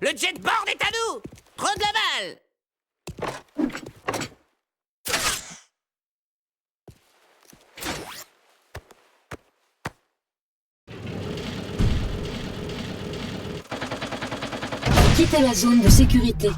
Le jetboard est à nous! Trop de la balle! Quittez la zone de sécurité.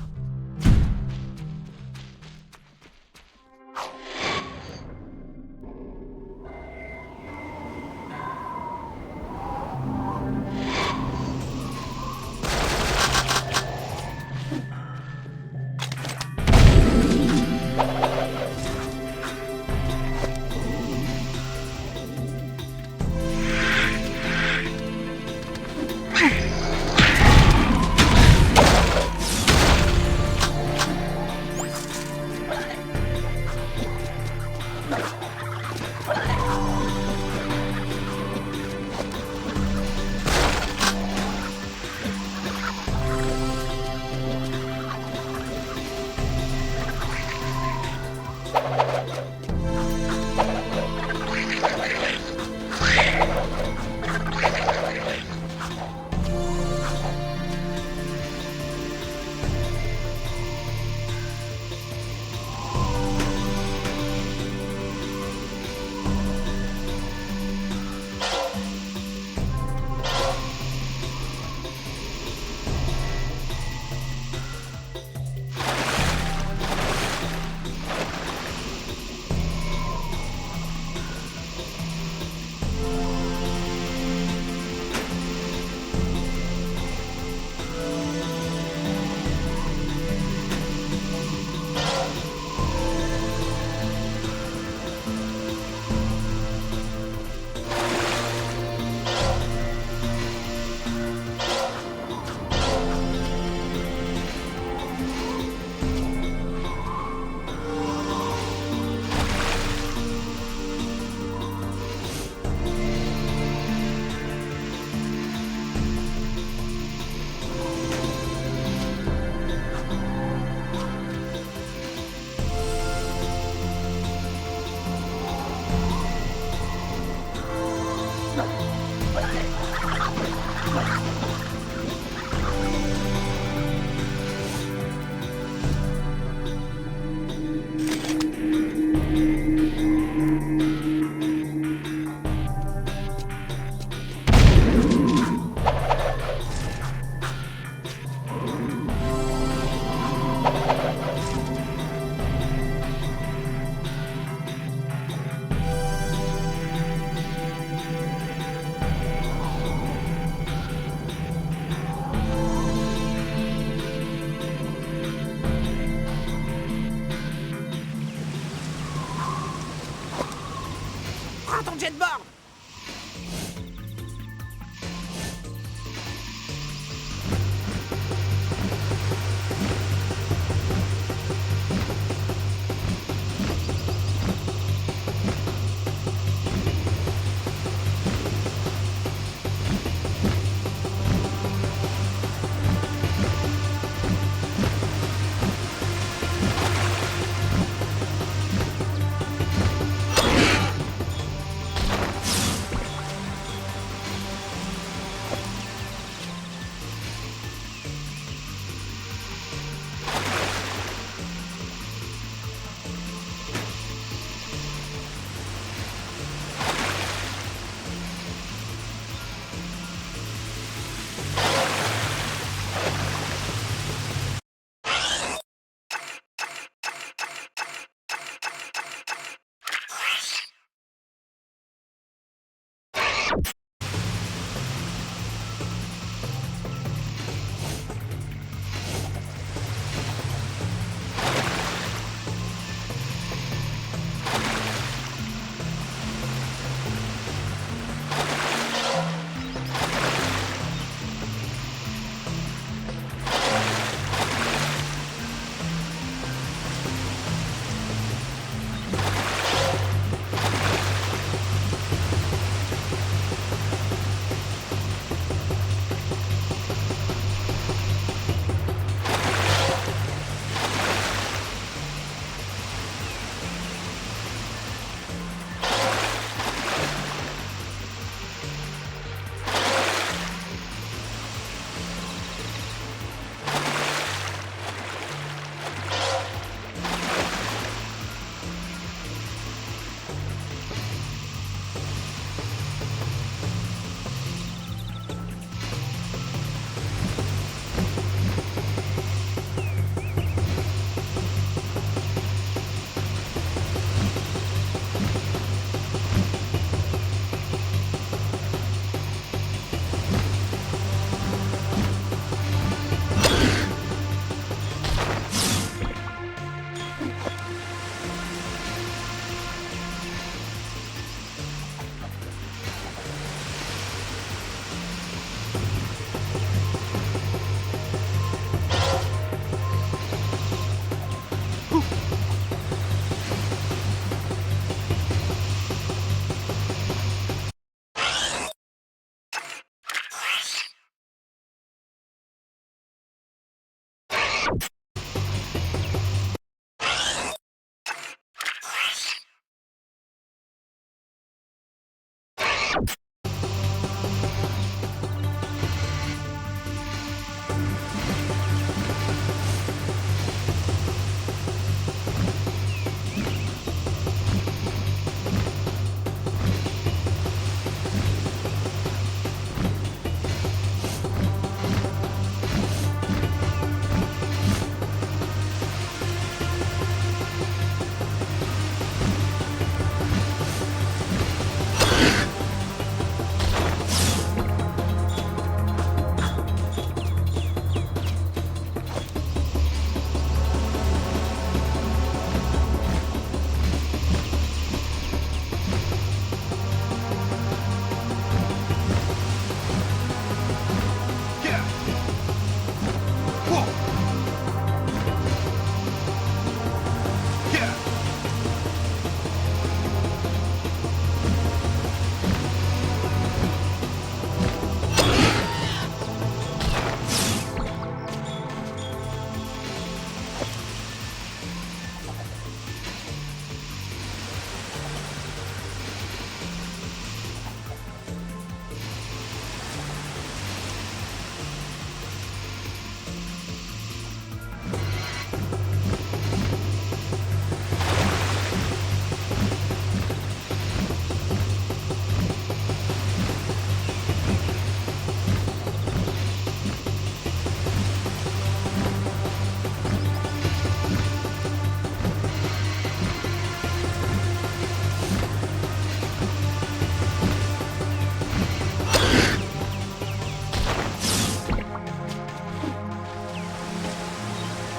Prends ton jetboard!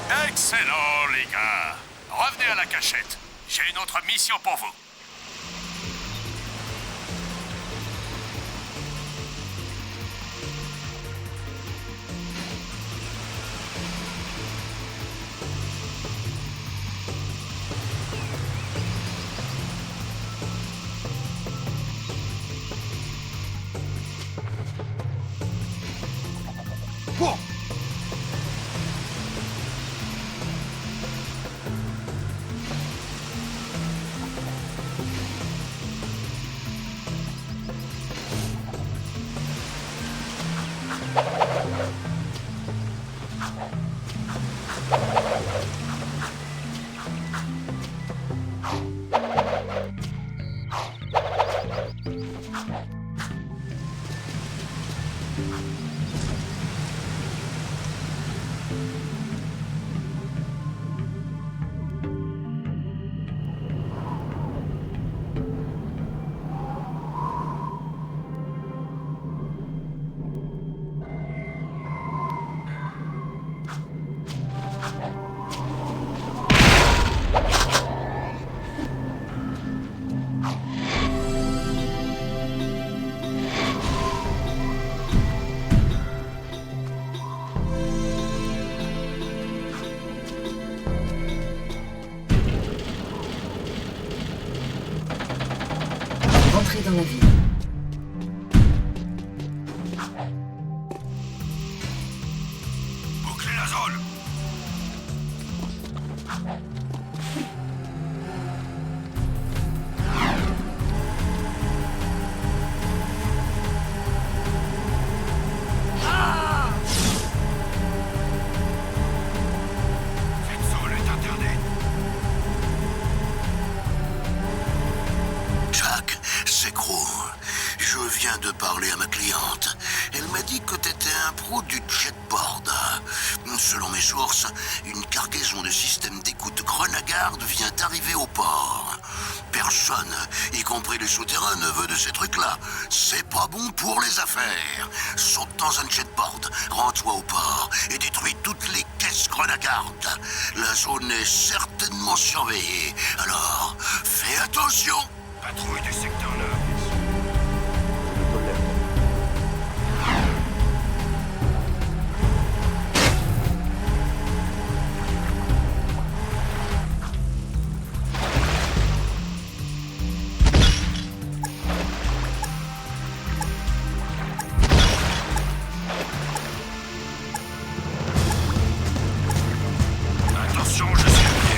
Excellent, les gars. Revenez à la cachette. J'ai une autre mission pour vous. Entrez dans la ville. Bouclez la zone. Cette zone est interdite. Jack, c'est Crow. Je viens de parler à ma cliente. Elle m'a dit que t'étais un pro du jetboard. Selon mes sources, une cargaison de système d'écoute Grenagard vient d'arriver au port. Personne, y compris les souterrains, ne veut de ces trucs-là. C'est pas bon pour les affaires. Saute dans un jetboard, rends-toi au port et détruis toutes les caisses Grenagard. La zone est certainement surveillée. Alors, fais attention. Patrouille du secteur 9. Attention, je suis à pied.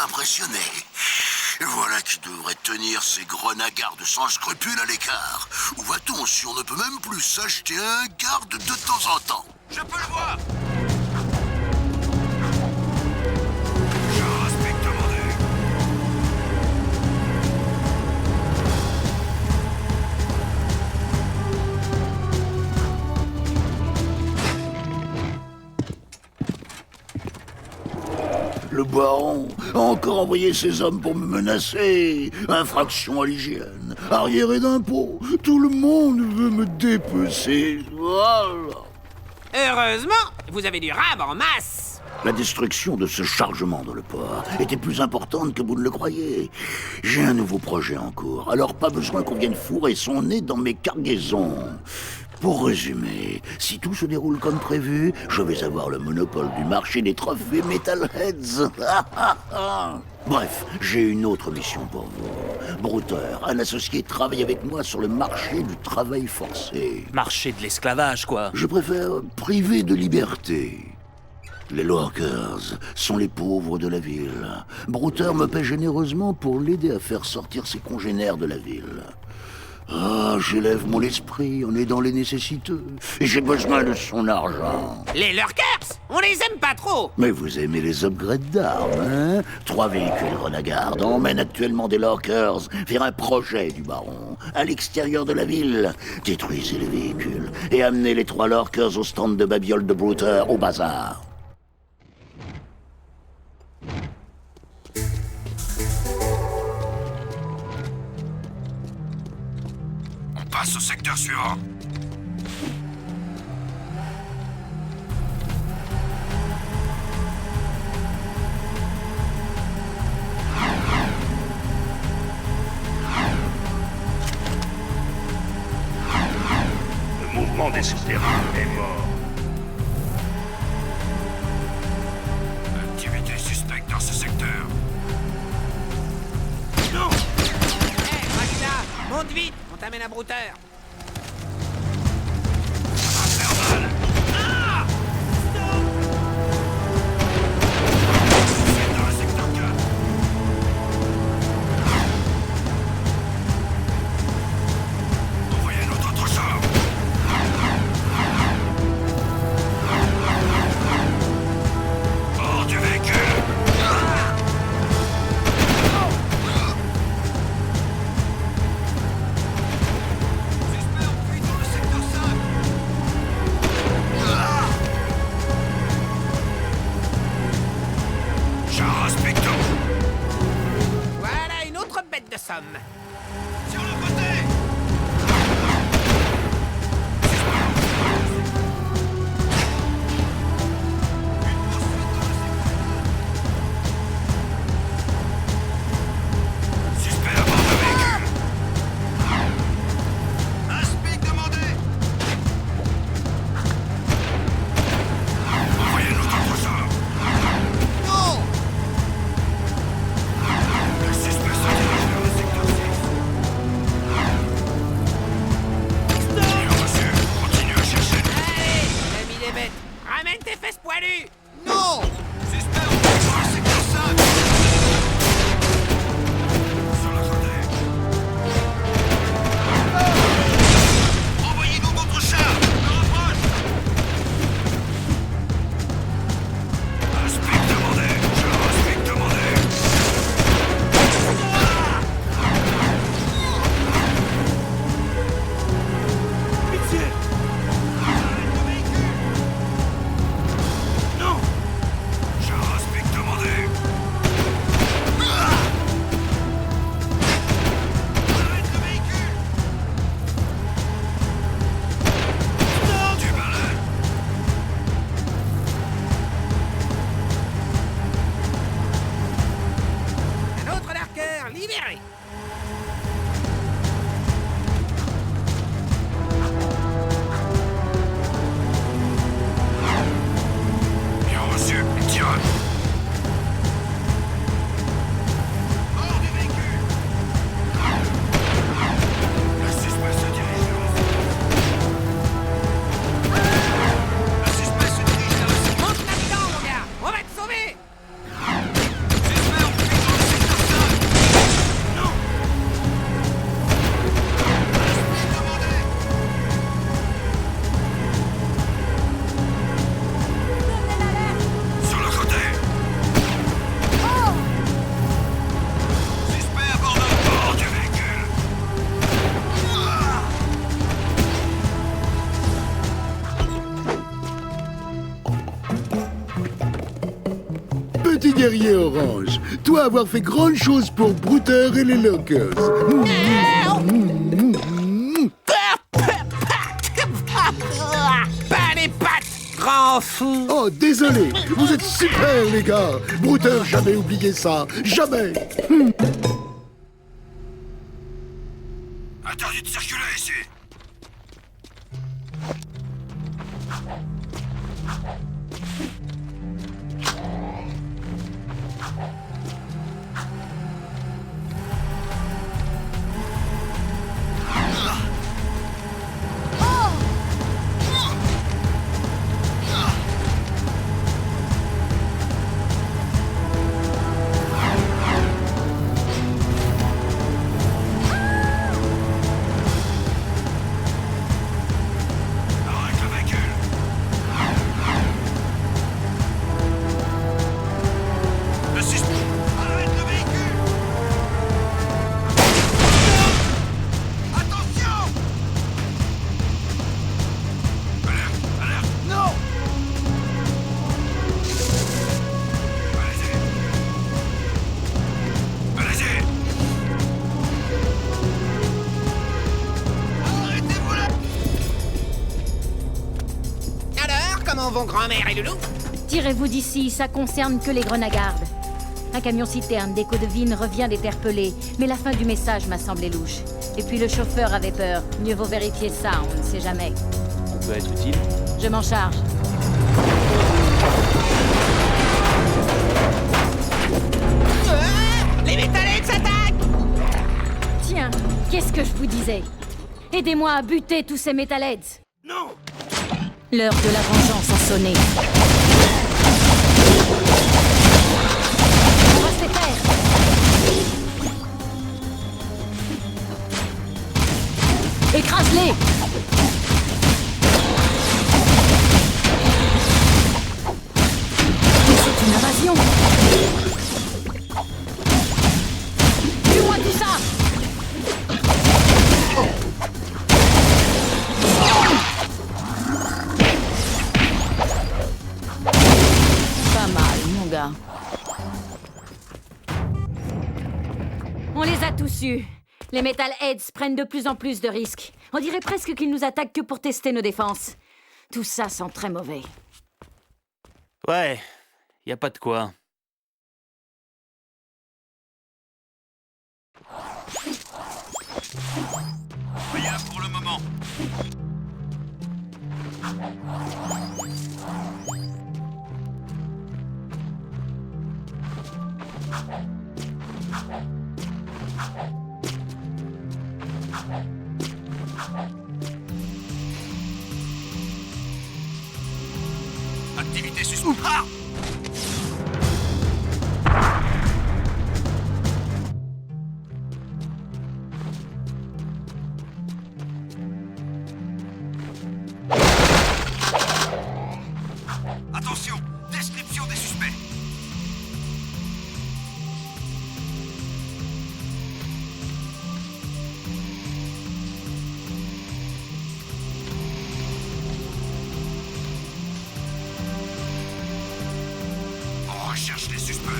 impressionné. Voilà qui devrait tenir ces grenades sans scrupules à l'écart. Où va-t-on si on ne peut même plus s'acheter un garde de temps en temps? Je peux le voir. Le baron a encore envoyé ses hommes pour me menacer. Infraction à l'hygiène, arriéré d'impôts. Tout le monde veut me dépecer. Voilà. Heureusement, vous avez du rab en masse. La destruction de ce chargement dans le port était plus importante que vous ne le croyez. J'ai un nouveau projet en cours, alors pas besoin qu'on vienne fourrer son nez dans mes cargaisons. Pour résumer, si tout se déroule comme prévu, je vais avoir le monopole du marché des trophées Metalheads. Bref, j'ai une autre mission pour vous. Brouter, un associé, travaille avec moi sur le marché du travail forcé. Marché de l'esclavage, quoi. Je préfère priver de liberté. Les Lurkers sont les pauvres de la ville. Brouter me paie généreusement pour l'aider à faire sortir ses congénères de la ville. Ah, j'élève mon esprit en aidant les nécessiteux. Et j'ai besoin de son argent. Les Lurkers, on les aime pas trop. Mais vous aimez les upgrades d'armes, hein? 3 véhicules Renagarde emmènent actuellement des Lurkers vers un projet du baron, à l'extérieur de la ville. Détruisez les véhicules et amenez les 3 Lurkers au stand de babioles de Brouter au bazar. On passe au secteur suivant. Le mouvement des souterrains est mort. Activité suspecte dans ce secteur. Hé, Ragnar, monte vite, on t'amène à Brouter. C'est dans le secteur 4. Envoyez notre autre char. Hors du véhicule. Suspect en fuite dans le secteur 5. Char inspecteur. Voilà une autre bête de somme. Sur le côté. Suspect à bord de véhicule. Un speed demandé. Envoyez notre autre char. Non. Le suspect se dirige vers le secteur 6. Bien reçu. Continue à chercher. Allez, l'ami des bêtes, ramène tes fesses poilues. Non. Suspect en fuite dans le secteur 5. Sur la côté. Envoyez-nous votre char. Je rapproche. Un speed demandé. Char un speed demandé. Pitié. Arrête le véhicule. Non. Char un speed demandé. Arrête le véhicule. Du malin. Un autre Lurker libéré. Bien reçu. Tirage. Hors du véhicule. Le suspect se dirige vers le secteur. Le suspect se dirige vers le secteur. Monte là-dedans, mon gars. On va te sauver. Suspect en fuite dans le secteur 5. Non. petit guerrier orange. Toi avoir fait grande chose pour Brouter et les Lockers. Pas les pattes, grand fou. Oh, désolé. Vous êtes super, les gars. Brouter, jamais oublié ça. Jamais. Interdit de circuler ici. Arrête le véhicule. Le suspect. Arrête le véhicule. Attention. Alerte, alerte. Non. Allez-y. Allez-y. Arrêtez-vous là. Alors, comment vont grand-mère et Loulou? Tirez-vous d'ici, ça concerne que les Grenagardes. Un camion-citerne d'Echo de Vigne revient d'interpeller, mais la fin du message m'a semblé louche. Et puis le chauffeur avait peur. Mieux vaut vérifier ça, on ne sait jamais. On peut être utile. Je m'en charge. Les métallèques s'attaquent. Tiens, qu'est-ce que je vous disais? Aidez-moi à buter tous ces Metalheads. Non. L'heure de la vengeance a sonné. On va se les faire. Écrase-les. C'est une invasion. Tue-moi tout ça. Pas mal, mon gars. On les a tous eus. Les Metalheads prennent de plus en plus de risques. On dirait presque qu'ils nous attaquent que pour tester nos défenses. Tout ça sent très mauvais. Ouais, y a pas de quoi. Rien pour le moment. Activité suspecte. Ah! Attention, description des suspects. On recherche les suspects.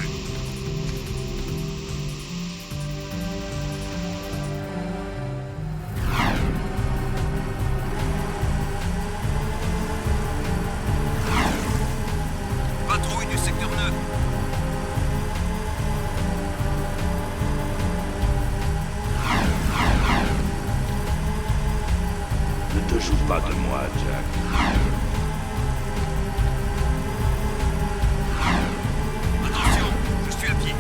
Patrouille du secteur 9. Ne te joue pas de moi, Jack. Attention, je suis à pied.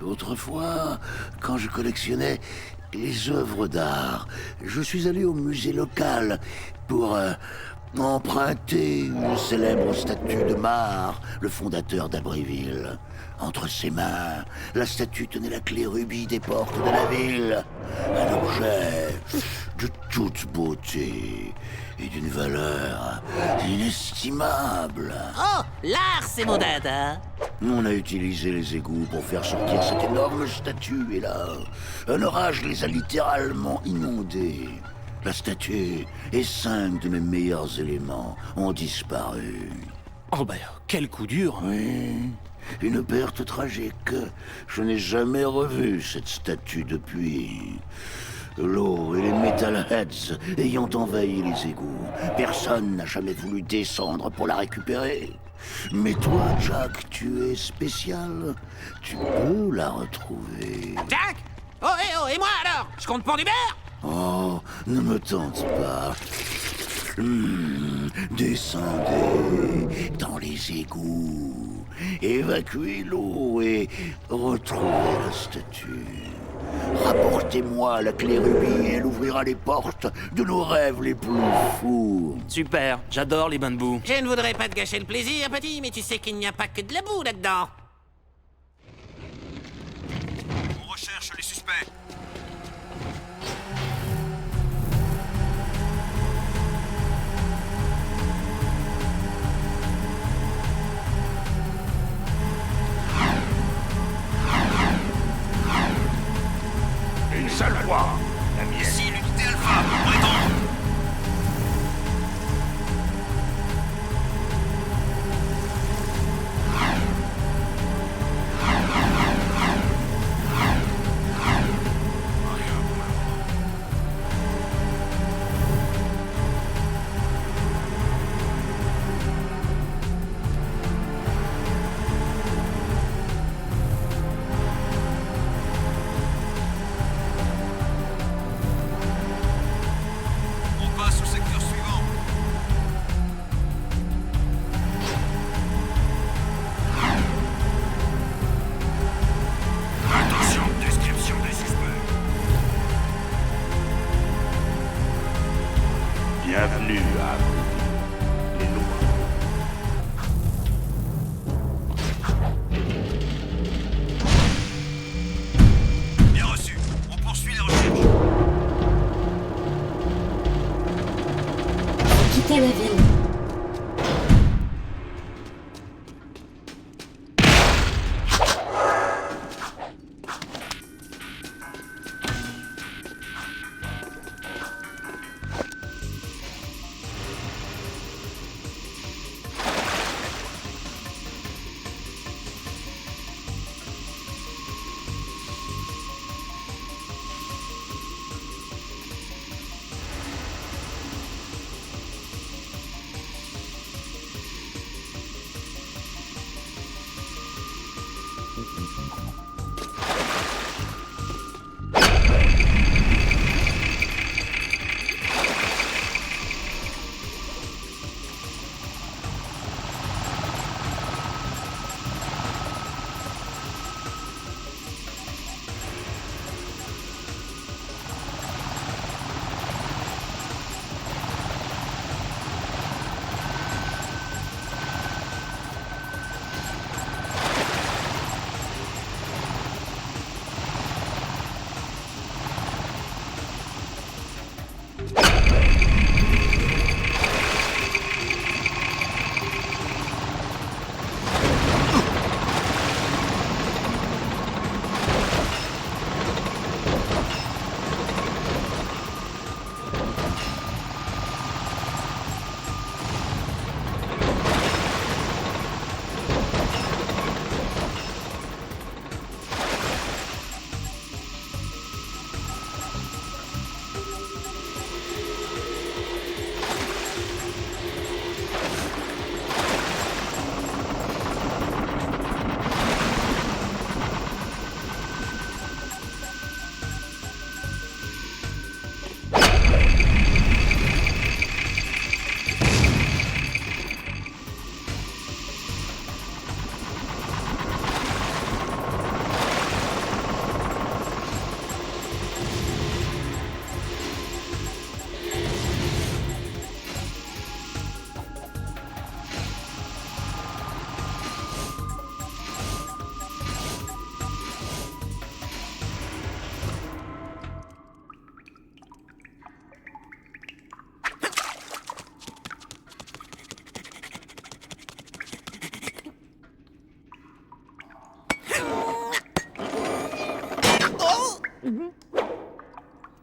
Autrefois, quand je collectionnais les œuvres d'art, je suis allé au musée local pour emprunter une célèbre statue de Mar, le fondateur d'Abbeville. Entre ses mains, la statue tenait la clé rubis des portes de la ville. Un objet de toute beauté et d'une valeur inestimable. Oh, l'art, c'est mon dada. On a utilisé les égouts pour faire sortir cette énorme statue, et là, un orage les a littéralement inondés. La statue et 5 de mes meilleurs éléments ont disparu. Oh bah, quel coup dur. Oui, une perte tragique. Je n'ai jamais revu cette statue depuis. L'eau et les metalheads ayant envahi les égouts, personne n'a jamais voulu descendre pour la récupérer. Mais toi, Jack, tu es spécial. Tu peux la retrouver. Jack. Oh, et moi alors? Je compte pour du beurre? Oh, ne me tente pas. Descendez dans les égouts, évacuez l'eau et retrouvez la statue. Rapportez-moi la clé rubis et elle ouvrira les portes de nos rêves les plus fous. Super, j'adore les bains de boue. Je ne voudrais pas te gâcher le plaisir, petit, mais tu sais qu'il n'y a pas que de la boue là-dedans. On recherche les suspects. Une seule fois, la mienne. Ici l'unité Alpha, prétend. On passe au secteur suivant. Attention, description des suspects. Bienvenue à les Noirs. Bien reçu. On poursuit les recherches. Quittez la ville.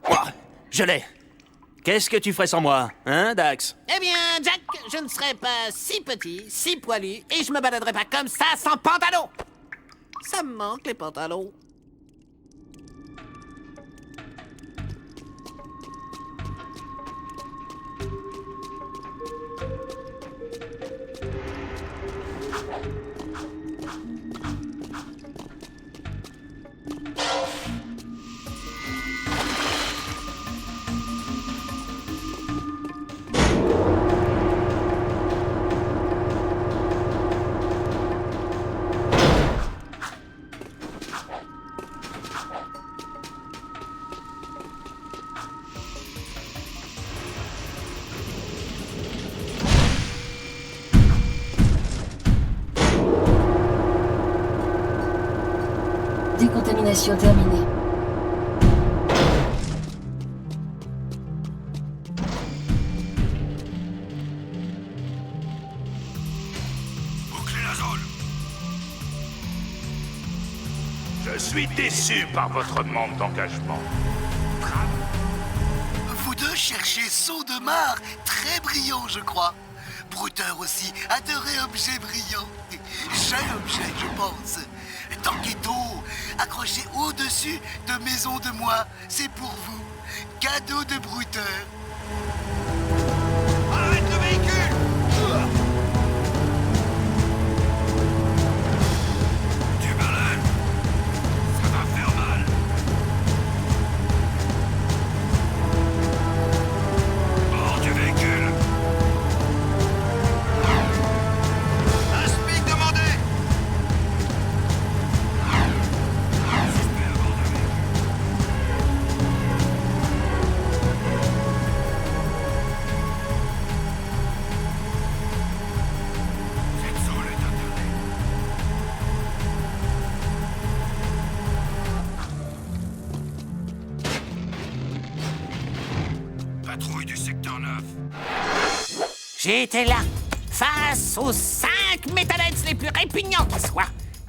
Ouah, je l'ai. Qu'est-ce que tu ferais sans moi, hein, Dax? Eh bien, Jack, je ne serais pas si petit, si poilu, et je me baladerais pas comme ça sans pantalon. Ça me manque, les pantalons. Décontamination terminée. Bouclez la zone. Je suis déçu par votre manque d'engagement. Vous deux cherchez Saut de Mar, très brillant, je crois. Brouteur aussi, adoré objet brillant. Jeune objet, je pense. Tanguetto, accroché au-dessus de Maison de Moi, c'est pour vous. Cadeau de Brouteur. Arrête le véhicule! Du malin! Ça va faire mal! Hors du véhicule! Un SPIC demandé! Suspect à bord du véhicule. Cette zone est interdite. Patrouille du secteur 9. J'étais là, face aux 5 métalheads les plus répugnants qui soient.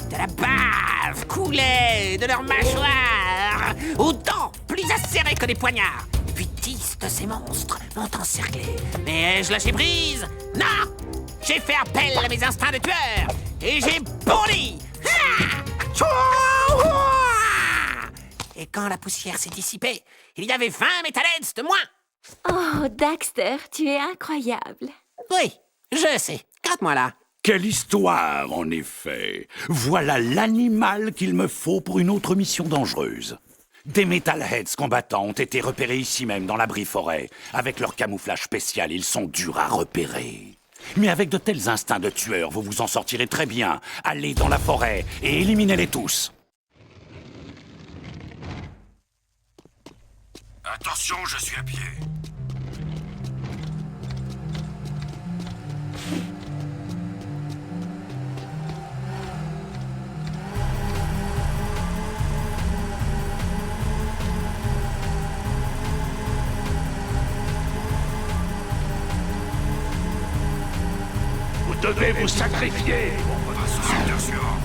De la bave coulait de leurs mâchoires, aux dents plus acérées que des poignards. Puis 10 de ces monstres m'ont encerclé. Mais ai-je lâché prise? Non! J'ai fait appel à mes instincts de tueur et j'ai bondi! Et quand la poussière s'est dissipée, il y avait 20 métalheads de moins. Oh, Daxter, tu es incroyable. Oui, je sais. Gratte-moi là. Quelle histoire, en effet. Voilà l'animal qu'il me faut pour une autre mission dangereuse. Des Metalheads combattants ont été repérés ici même, dans l'abri forêt. Avec leur camouflage spécial, ils sont durs à repérer. Mais avec de tels instincts de tueur, vous vous en sortirez très bien. Allez dans la forêt et éliminez-les tous. Attention, je suis à pied. Vous devez vous sacrifier. Passe au secteur suivant.